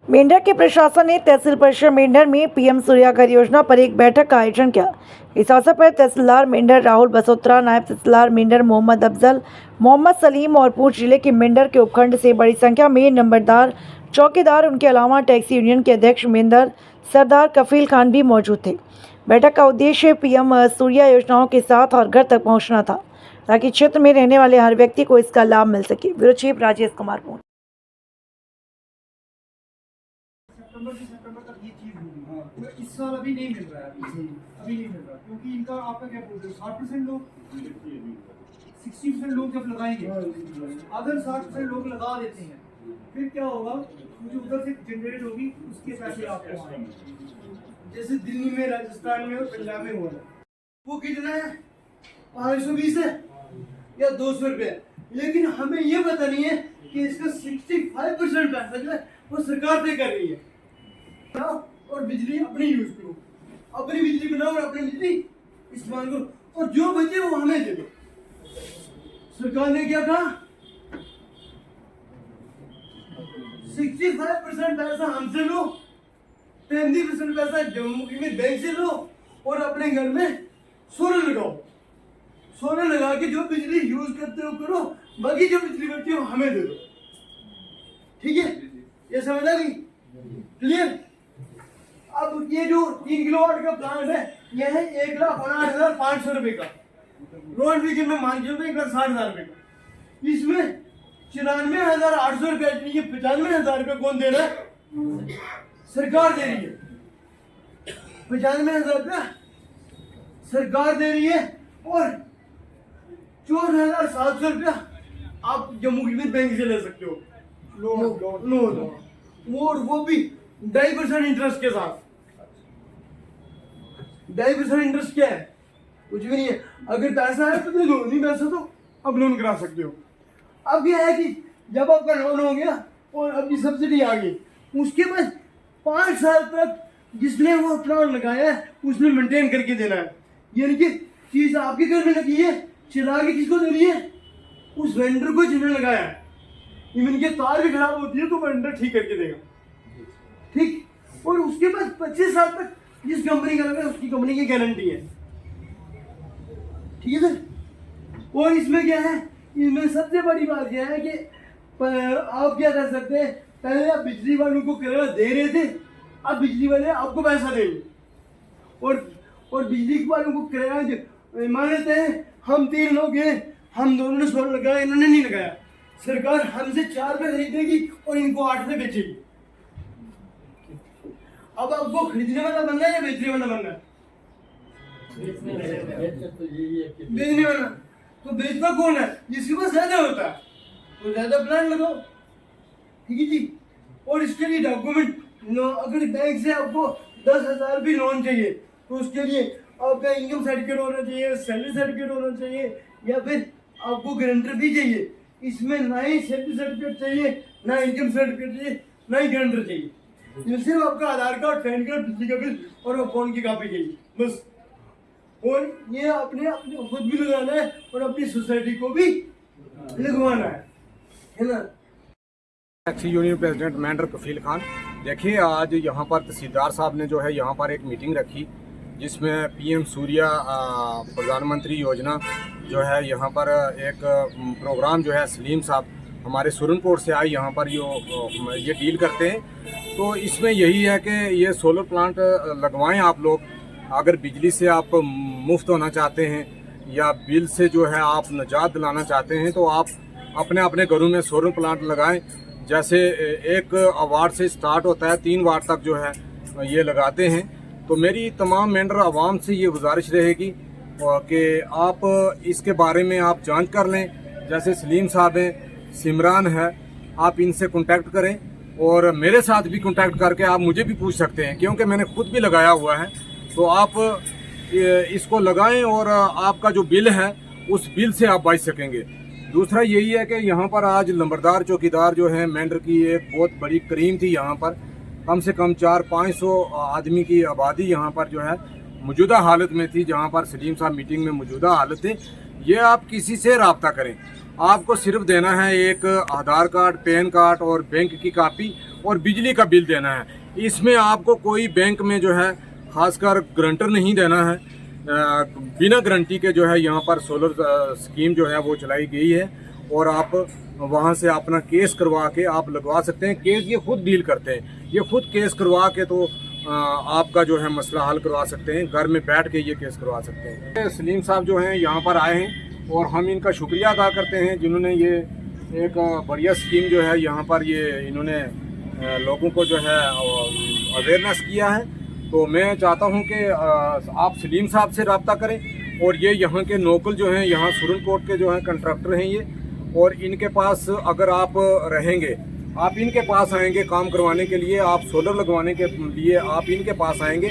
मेंढर के प्रशासन ने तहसील परिषद मेंढर में पीएम सूर्या घर योजना पर एक बैठक का आयोजन किया। इस अवसर पर तहसीलदार मेंढर राहुल बसोत्रा, नायब तहसीलदार मेंढर मोहम्मद अफजल, मोहम्मद सलीम और पूंछ जिले के मेंढर के उपखंड से बड़ी संख्या में नंबरदार, चौकीदार, उनके अलावा टैक्सी यूनियन के अध्यक्ष मेंढर सरदार कफील खान भी मौजूद थे। बैठक का उद्देश्य पीएम सूर्या योजनाओं के साथ और घर तक पहुँचना था, ताकि क्षेत्र में रहने वाले हर व्यक्ति को इसका लाभ मिल सके। Bureau chief Rajesh Kumar. सितंबर तक ये चीज होगी। तो इस साल अभी नहीं मिल रहा है, अभी नहीं मिल रहा, क्योंकि इनका आपका क्या बोलते हैं 60% लोग 60% लोग जब लगाएंगे, अगर 60% लोग लगा देते हैं, फिर क्या होगा, जो उधर से जनरेट होगी उसके पैसे आपको आएंगे। जैसे दिल्ली में, राजस्थान में और पंजाब में हो रहा है। वो कितना है, 520 है या 200 रुपये, लेकिन हमें ये पता नहीं है कि इसका 65% पैसा जो है वो सरकार तय कर रही है। और बिजली अपनी यूज करो, अपनी बिजली बनाओ और अपनी बिजली इस्तेमाल करो, और जो बचे वो हमें दे दो। सरकार ने क्या कहा, 65% पैसा हमसे लो, 33% पैसा जम्मू कश्मीर बैंक से लो, और अपने घर में सोलर लगाओ। सोलर लगा के जो बिजली यूज करते हो करो, बाकी जो बिजली बचती है वो हमें दे दो। ठीक है, ये समझ आ गई? क्लियर? अब ये जो 3 किलोवाट का प्लांट है, यह है 1,59,500 रुपए का। रोड वीकेंड में मान के 1,60,000 रुपए का। इसमें 94,800 रुपए, 95,000 रुपए कौन दे रहा है? सरकार दे रही है। 95,000 रुपया सरकार दे रही है, और 54,700 रुपया आप जम्मू कश्मीर बैंक से ले सकते हो। लोन वो भी 2.5% इंटरेस्ट के साथ। 2.5% इंटरेस्ट क्या है? कुछ भी नहीं है। अगर पैसा है तो दे दो, नहीं पैसा तो अब लोन करा सकते हो। अब यह है कि जब आपका लोन हो गया और अपनी सब्सिडी आ गई, उसके बाद 5 साल तक जिसने वो प्लान लगाया है उसने मेंटेन करके देना है। यानी कि चीज आपके घर में लगी है, चला के किसको देनी है? उस वेंडर को जिन्होंने लगाया है। इवन के तार भी खराब होती है तो वेंडर ठीक करके देगा। ठीक, और उसके बाद 25 साल तक जिस कंपनी का लगा है उसकी कंपनी की गारंटी है। ठीक है सर? और इसमें क्या है, इसमें सबसे बड़ी बात यह है कि आप क्या कर सकते हैं, पहले आप बिजली वालों को किराया दे रहे थे, अब बिजली वाले आपको पैसा देंगे। और बिजली वालों को किराया मान लेते हैं हम 3 लोग हैं, हम दोनों ने सोलर लगाया, इन्होंने नहीं लगाया, सरकार हमसे 4 रुपए खरीदेगी और इनको 8 रुपए बेचेगी। अब आपको खरीदने वाला बनना है या बेचने वाला बनना है? बेचने वाला। तो बेचता कौन है? जिसके पास ज्यादा होता है, तो ज्यादा प्लान लगाओ। ठीक है जी। और इसके लिए डॉक्यूमेंट, अगर बैंक से आपको 10,000 भी लोन चाहिए तो उसके लिए आपका इनकम सर्टिफिकेट होना चाहिए, सैलरी सर्टिफिकेट होना चाहिए, या फिर आपको गारंटर भी चाहिए। इसमें ना ही सैलरी सर्टिफिकेट चाहिए, ना इनकम सर्टिफिकेट चाहिए, ना ही गारंटर चाहिए। सिर्फ आपका आधार कार्ड, पैन कार्ड, बिजली का बिल और फोन की कॉपी चाहिए, बस। और ये अपने खुद भी लगाना है और अपनी सोसाइटी को भी लगवाना है ना? टैक्सी यूनियन प्रेसिडेंट मेंढर कफील खान। देखिए, आज यहाँ पर तहसीलदार साहब ने जो है यहाँ पर एक मीटिंग रखी, जिसमें पीएम सूर्या प्रधानमंत्री योजना जो है यहाँ पर एक प्रोग्राम जो है सलीम साहब हमारे सुरनकोट से आए, यहाँ पर ये डील करते हैं। तो इसमें यही है कि ये सोलर प्लांट लगवाएं आप लोग। अगर बिजली से आप मुफ्त होना चाहते हैं या बिल से जो है आप निजात दिलाना चाहते हैं, तो आप अपने अपने घरों में सोलर प्लांट लगाएं। जैसे 1 वाट से स्टार्ट होता है, 3 वाट तक जो है ये लगाते हैं। तो मेरी तमाम मेंढर आवाम से ये गुजारिश रहेगी कि आप इसके बारे में आप जांच कर लें। जैसे सलीम साहब हैं, सिमरान है, आप इनसे कांटेक्ट करें, और मेरे साथ भी कांटेक्ट करके आप मुझे भी पूछ सकते हैं, क्योंकि मैंने खुद भी लगाया हुआ है। तो आप इसको लगाएं और आपका जो बिल है उस बिल से आप बच सकेंगे। दूसरा यही है कि यहाँ पर आज नंबरदार, चौकीदार जो है मेंढर की एक बहुत बड़ी करीम थी। यहाँ पर कम से कम 400-500 आदमी की आबादी यहाँ पर जो है मौजूदा हालत में थी, जहाँ पर सलीम साहब मीटिंग में मौजूदा हालत थे। ये आप किसी से रब्ता करें, आपको सिर्फ देना है एक आधार कार्ड, पैन कार्ड और बैंक की कॉपी, और बिजली का बिल देना है। इसमें आपको कोई बैंक में जो है खासकर गारंटर नहीं देना है। बिना गारंटी के जो है यहाँ पर सोलर स्कीम जो है वो चलाई गई है और आप वहाँ से अपना केस करवा के आप लगवा सकते हैं। केस ये खुद डील करते हैं, ये खुद केस करवा के तो आपका जो है मसला हल करवा सकते हैं। घर में बैठ के ये केस करवा सकते हैं। सलीम साहब जो हैं यहाँ पर आए हैं और हम इनका शुक्रिया अदा करते हैं जिन्होंने ये एक बढ़िया स्कीम जो है यहाँ पर ये इन्होंने लोगों को जो है अवेयरनेस किया है। तो मैं चाहता हूँ कि आप सलीम साहब से रब्ता करें और ये यहाँ के लोकल जो हैं, यहाँ सुरनकोट के जो हैं कंट्रैक्टर हैं ये, और इनके पास अगर आप रहेंगे, आप इनके पास आएंगे काम करवाने के लिए, आप सोलर लगवाने के लिए आप इनके पास आएंगे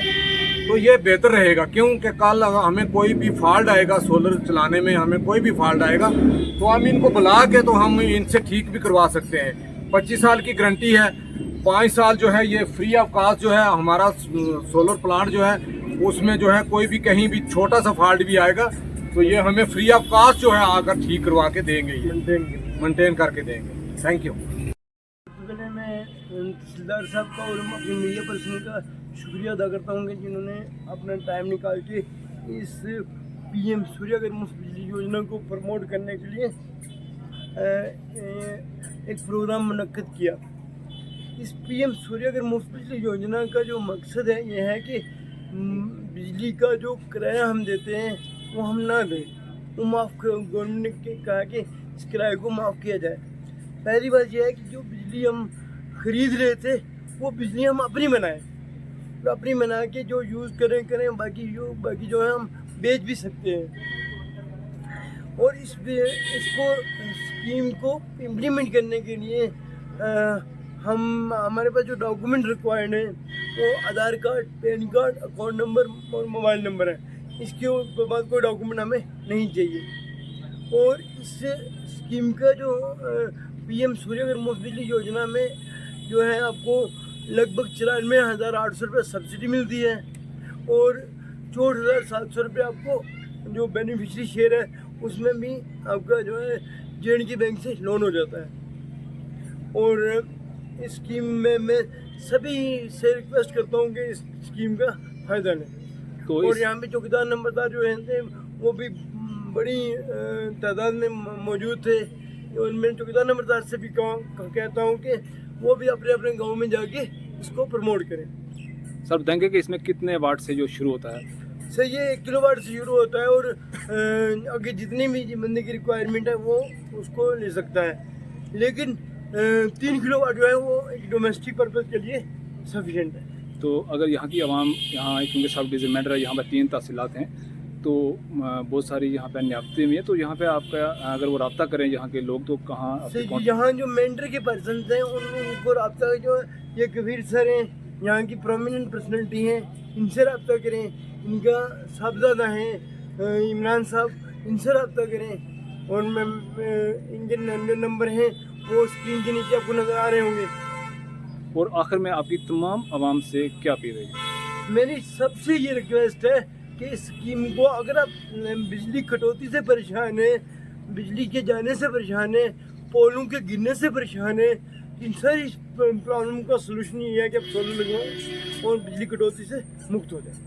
तो ये बेहतर रहेगा। क्योंकि कल हमें कोई भी फॉल्ट आएगा, सोलर चलाने में हमें कोई भी फॉल्ट आएगा तो हम इनको बुला के तो हम इनसे ठीक भी करवा सकते हैं। 25 साल की गारंटी है, 5 साल जो है ये फ्री ऑफ कॉस्ट जो है हमारा सोलर प्लांट जो है उसमें जो है कोई भी कहीं भी छोटा सा फॉल्ट भी आएगा तो ये हमें फ्री ऑफ कॉस्ट जो है आकर ठीक करवा के देंगे, ये मेंटेन करके देंगे। Thank you. मैं तहसीलदार साहब का और अपने मीडिया पर्सन का शुक्रिया अदा करता हूँ कि जिन्होंने अपना टाइम निकाल के इस पीएम सूर्यघर मुफ्त बिजली योजना को प्रमोट करने के लिए एक प्रोग्राम मुनक्किद किया। इस पीएम सूर्यघर मुफ्त बिजली योजना का जो मकसद है ये है कि बिजली का जो किराया हम देते हैं वो हम ना दें, वो माफ़, गवर्नमेंट ने कहा कि इस किराए को माफ़ किया जाए। पहली बात यह है कि जो बिजली हम ख़रीद रहे थे वो बिजली हम अपनी बनाएं, तो अपनी बना के जो यूज़ करें बाकी जो है हम बेच भी सकते हैं। और इसको स्कीम को इम्प्लीमेंट करने के लिए हमारे पास जो डॉक्यूमेंट रिक्वायर्ड हैं वो Aadhaar card, PAN card, account number और मोबाइल नंबर है। इसके बाद कोई डॉक्यूमेंट हमें नहीं चाहिए। और इस स्कीम का जो पीएम सूर्यघर मुफ्त बिजली योजना में जो है आपको लगभग 94,800 रुपये सब्सिडी मिलती है और 64,700 रुपये आपको जो बेनिफिशरी शेयर है उसमें भी आपका जो है JNK बैंक से लोन हो जाता है। और इस स्कीम में मैं सभी से रिक्वेस्ट करता हूँ कि इस स्कीम का फ़ायदा लें। तो और यहाँ पे चौकीदार नंबरदार जो हैं वो भी बड़ी तादाद में मौजूद थे और मैं चौकीदार नंबरदार से भी कहता हूँ कि वो भी अपने अपने गांव में जाके इसको प्रमोट करें। सर बताएंगे कि इसमें कितने वाट से जो शुरू होता है? सर ये 1 किलोवाट से शुरू होता है और आगे जितनी भी बंदे की रिक्वायरमेंट है वो उसको ले सकता है, लेकिन 3 किलोवाट जो है वो एक डोमेस्टिक पर्पज़ के लिए सफिशेंट है। तो अगर यहाँ की आवाम, यहाँ क्योंकि सब डिवीजन मैटर है, यहाँ पर 3 तहसीलात हैं तो बहुत सारी यहाँ पे नियाबतें भी हैं, तो यहाँ पे आपका अगर वो रब्ता करें यहाँ के लोग तो कहाँ? यहाँ जो मेंटर के पर्सन हैं उनको रब्ता जो ये कबीर सर हैं, यहाँ की प्रोमिनेंट पर्सनैलिटी हैं, इनसे रब्ता करें। इनका साहबजादा हैं इमरान साहब, इनसे रब्ता करें। और मैं इनके नंबर हैं वो स्क्रीन के नीचे आपको नज़र आ रहे होंगे। और आखिर में आपकी तमाम आवाम से क्या अपील है? मेरी सबसे ये रिक्वेस्ट है कि इस स्कीम को, अगर आप बिजली कटौती से परेशान हैं, बिजली के जाने से परेशान हैं, पोलों के गिरने से परेशान हैं, इन सारी प्रॉब्लम का सलूशन ये है कि आप सोलर लगवाएं और बिजली कटौती से मुक्त हो जाए।